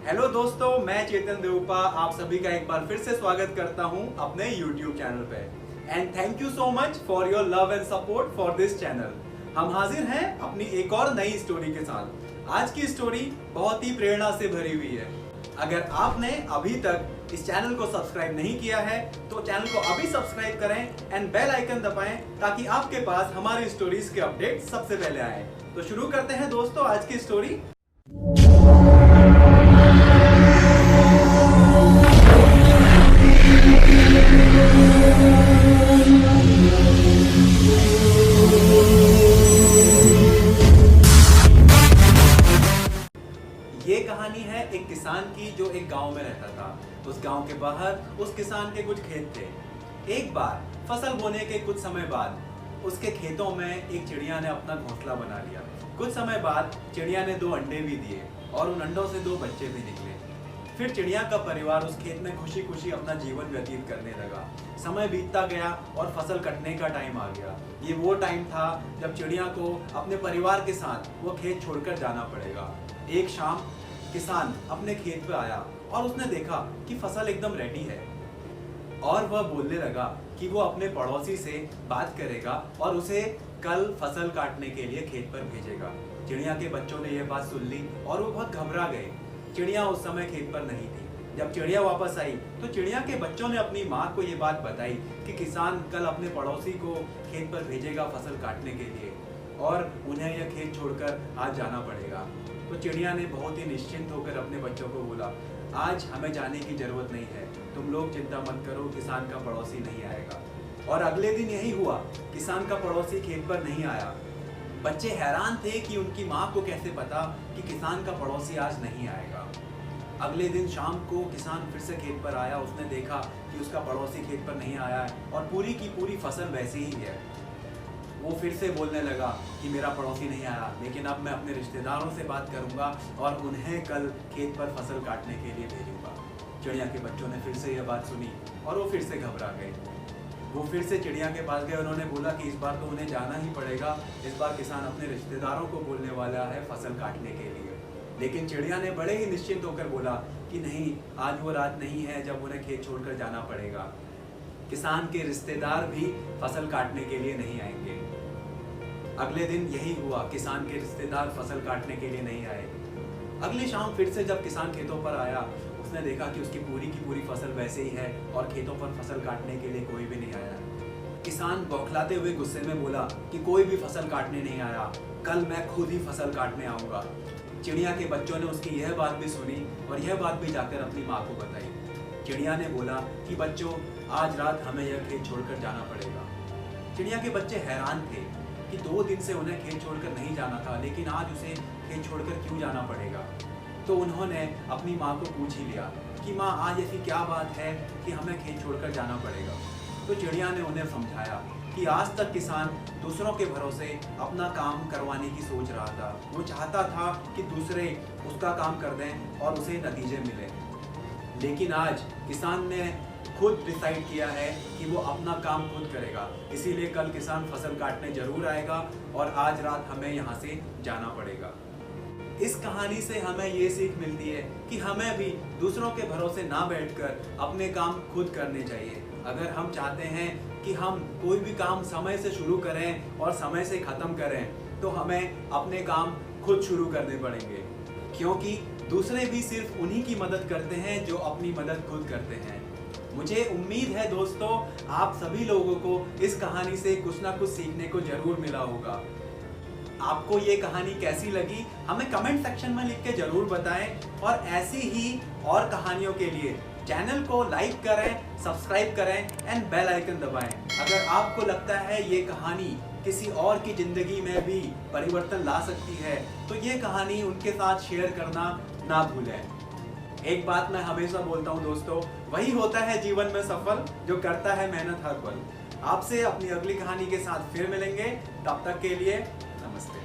Hello दोस्तों, मैं चेतन देवपा आप सभी का एक बार फिर से स्वागत करता हूं अपने YouTube चैनल पे। And thank you so much for your love and support for this channel. हम हाजिर हैं अपनी एक और नई स्टोरी के साथ। आज की स्टोरी बहुत ही प्रेरणा से भरी हुई है। अगर आपने अभी तक इस चैनल को सब्सक्राइब नहीं किया है तो चैनल को अभी सब्सक्राइब करें एंड बेल आइकन दबाएं ताकि आपके पास हमारी स्टोरीज के अपडेट सबसे पहले आए। तो शुरू करते हैं दोस्तों आज की स्टोरी। ये कहानी है एक किसान की जो एक गांव में रहता था। उस गांव के बाहर उस किसान के कुछ खेत थे। एक बार फसल बोने के कुछ समय बाद उसके खेतों में एक चिड़िया ने अपना घोंसला बना लिया। कुछ समय बाद चिड़िया ने 2 अंडे भी दिए और उन अंडों से 2 बच्चे भी निकले। फिर चिड़िया का परिवार उस खेत में खुशी खुशी अपना जीवन व्यतीत करने लगा। समय बीतता गया और फसल कटने का टाइम आ गया। ये वो टाइम था जब चिड़िया को अपने परिवार के साथ वो खेत छोड़कर जाना पड़ेगा। एक शाम किसान अपने खेत पे आया और उसने देखा कि फसल एकदम रेडी है और वह बोलने लगा कि वो अपने पड़ोसी से बात करेगा और उसे कल फसल काटने के लिए खेत पर भेजेगा। चिड़िया के बच्चों ने यह बात सुन ली और वो बहुत घबरा गए। चिड़िया उस समय खेत पर नहीं थी। जब चिड़िया वापस आई तो चिड़िया के बच्चों ने अपनी माँ को ये बात बताई कि किसान कल अपने पड़ोसी को खेत पर भेजेगा फसल काटने के लिए और उन्हें यह खेत छोड़कर आज जाना पड़ेगा। तो चिड़िया ने बहुत ही निश्चिंत होकर अपने बच्चों को बोला, आज हमें जाने की जरूरत नहीं है, तुम लोग चिंता मत करो, किसान का पड़ोसी नहीं आएगा। और अगले दिन यही हुआ, किसान का पड़ोसी खेत पर नहीं आया। बच्चे हैरान थे कि उनकी माँ को कैसे पता कि किसान का पड़ोसी आज नहीं आएगा। अगले दिन शाम को किसान फिर से खेत पर आया। उसने देखा कि उसका पड़ोसी खेत पर नहीं आया है और पूरी की पूरी फसल वैसी ही है। वो फिर से बोलने लगा कि मेरा पड़ोसी नहीं आया, लेकिन अब मैं अपने रिश्तेदारों से बात करूंगा और उन्हें कल खेत पर फसल काटने के लिए भेजूंगा। चिड़िया के बच्चों ने फिर से यह बात सुनी और वो फिर से घबरा गए। वो फिर से चिड़िया के पास गए। उन्होंने बोला कि इस बार तो उन्हें जाना ही पड़ेगा। इस बार किसान अपने रिश्तेदारों को बोलने वाला है फसल काटने के लिए। लेकिन चिड़िया ने बड़े ही निश्चिंत होकर बोला कि नहीं, आज वो रात नहीं है जब उन्हें खेत छोड़कर जाना पड़ेगा। किसान के रिश्तेदार भी फसल काटने के लिए नहीं आएंगे। अगले दिन यही हुआ, किसान के रिश्तेदार फसल काटने के लिए नहीं आए। अगली शाम फिर से जब किसान खेतों पर आया, उसने देखा कि उसकी पूरी की पूरी फसल वैसे ही है और खेतों पर फसल काटने के लिए कोई भी नहीं आया। किसान बौखलाते हुए गुस्से में बोला कि कोई भी फसल काटने नहीं आया, कल मैं खुद ही फसल काटने आऊंगा। चिड़िया के बच्चों ने उसकी यह बात भी सुनी और यह बात भी जाकर अपनी माँ को बताई। चिड़िया ने बोला कि बच्चों, आज रात हमें यह खेत छोड़कर जाना पड़ेगा। चिड़िया के बच्चे हैरान थे कि 2 दिन से उन्हें खेत छोड़कर नहीं जाना था, लेकिन आज उसे खेत छोड़कर क्यों जाना पड़ेगा। तो उन्होंने अपनी माँ को पूछ ही लिया कि माँ, आज ऐसी क्या बात है कि हमें खेत छोड़कर जाना पड़ेगा। तो चिड़िया ने उन्हें समझाया कि आज तक किसान दूसरों के भरोसे अपना काम करवाने की सोच रहा था। वो चाहता था कि दूसरे उसका काम कर दें और उसे नतीजे मिले। लेकिन आज किसान ने खुद डिसाइड किया है कि वो अपना काम खुद करेगा। इसीलिए कल किसान फसल काटने जरूर आएगा और आज रात हमें यहाँ से जाना पड़ेगा। इस कहानी से हमें ये सीख मिलती है कि हमें भी दूसरों के भरोसे ना बैठकर अपने काम खुद करने चाहिए। अगर हम चाहते हैं कि हम कोई भी काम समय से शुरू करें और समय से खत्म करें तो हमें अपने काम खुद शुरू करने पड़ेंगे, क्योंकि दूसरे भी सिर्फ उन्हीं की मदद करते हैं जो अपनी मदद खुद करते हैं। मुझे उम्मीद है दोस्तों, आप सभी लोगों को इस कहानी से कुछ ना कुछ सीखने को जरूर मिला होगा। आपको ये कहानी कैसी लगी हमें कमेंट सेक्शन में लिख के जरूर बताएं और ऐसी ही और कहानियों के लिए चैनल को लाइक करें, सब्सक्राइब करें एंड बेल आइकन दबाएं। अगर आपको लगता है ये कहानी किसी और की जिंदगी में भी परिवर्तन ला सकती है तो ये कहानी उनके साथ शेयर करना ना भूलें। एक बात मैं हमेशा बोलता हूँ दोस्तों, वही होता है जीवन में सफल जो करता है मेहनत हर पल। आपसे अपनी अगली कहानी के साथ फिर मिलेंगे, तब तक के लिए नमस्ते।